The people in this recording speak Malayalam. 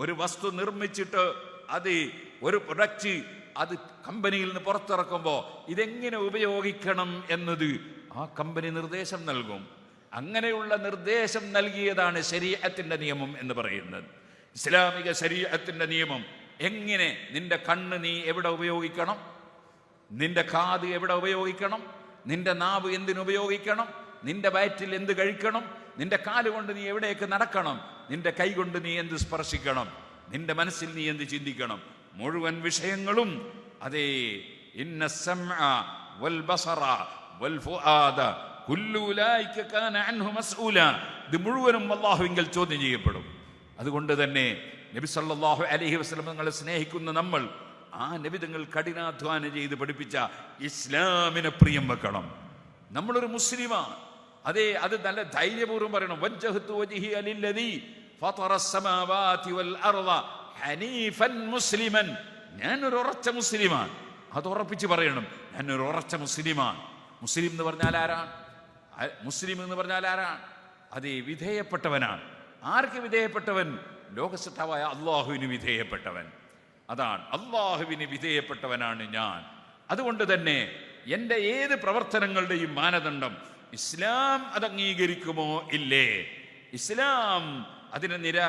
ഒരു വസ്തു നിർമ്മിച്ചിട്ട് അത് ഒരു പ്രൊഡക്റ്റ് അത് കമ്പനിയിൽ നിന്ന് പുറത്തിറക്കുമ്പോൾ ഇതെങ്ങനെ ഉപയോഗിക്കണം എന്നത് ആ കമ്പനി നിർദ്ദേശം നൽകും. അങ്ങനെയുള്ള നിർദ്ദേശം നൽകിയതാണ് ശരീഅത്തിന്റെ നിയമം എന്ന് പറയുന്നത്. ഇസ്ലാമിക ശരീഅത്തിന്റെ നിയമം എങ്ങനെ നിന്റെ കണ്ണ് നീ എവിടെ ഉപയോഗിക്കണം, നിന്റെ കാത് എവിടെ ഉപയോഗിക്കണം, നിന്റെ നാവ് എന്തിനുപയോഗിക്കണം, നിന്റെ വയറ്റിൽ എന്ത് കഴിക്കണം, നിന്റെ കാലുകൊണ്ട് നീ എവിടേക്ക് നടക്കണം, നിന്റെ കൈ കൊണ്ട് നീ എന്ത് സ്പർശിക്കണം, നിന്റെ മനസ്സിൽ നീ എന്ത് ചിന്തിക്കണം, മുഴുവൻ വിഷയങ്ങളും അതേ ഇന്ന സമഅ വൽ ബസറ വൽ ഫുആദ കുല്ലു ഉലൈക കാന അൻഹു മസ്ഊല, ഇത് മുഴുവനും അല്ലാഹുവിങ്കൽ ചോദ്യം ചെയ്യപ്പെടും. അതുകൊണ്ട് തന്നെ നബി സല്ലല്ലാഹു അലൈഹി വസല്ലം തങ്ങളെ സ്നേഹിക്കുന്ന നമ്മൾ ആ നബി തങ്ങൾ കഠിനാധ്വാനം ചെയ്ത് പഠിപ്പിച്ച ഇസ്ലാമിനെ പ്രിയം വെക്കണം. നമ്മളൊരു മുസ്ലിമാണ്. അതെ, അത് നല്ല ധൈര്യപൂർവ്വം പറയണം. വജ്ജഹ്തു വജ്ഹിയ ലില്ലദീ ഫതറ അസ്സമാവാതി വൽ അർള ഹനീഫൻ മുസ്ലിമൻ, ഞാനൊരു ഉറച്ച മുസ്ലിമാണ്. അത് ഉറപ്പിച്ച് പറയണം, ഞാനൊരു ഉറച്ച മുസ്ലിമാണ്. മുസ്ലിം എന്ന് പറഞ്ഞാൽ ആരാണ്? മുസ്ലിം എന്ന് പറഞ്ഞാൽ ആരാണ്? അതേ, വിധേയപ്പെട്ടവനാണ്. ആർക്ക് വിധേയപ്പെട്ടവൻ? ലോകസത്താവായ അള്ളാഹുവിന് വിധേയപ്പെട്ടവൻ. അതാണ്, അള്ളാഹുവിന് വിധേയപ്പെട്ടവനാണ് ഞാൻ. അതുകൊണ്ട് തന്നെ എൻ്റെ ഏത് പ്രവർത്തനങ്ങളുടെയും മാനദണ്ഡം ഇസ്ലാം അത് അംഗീകരിക്കുമോ ഇല്ലേ, ഇസ്ലാം അതിനെ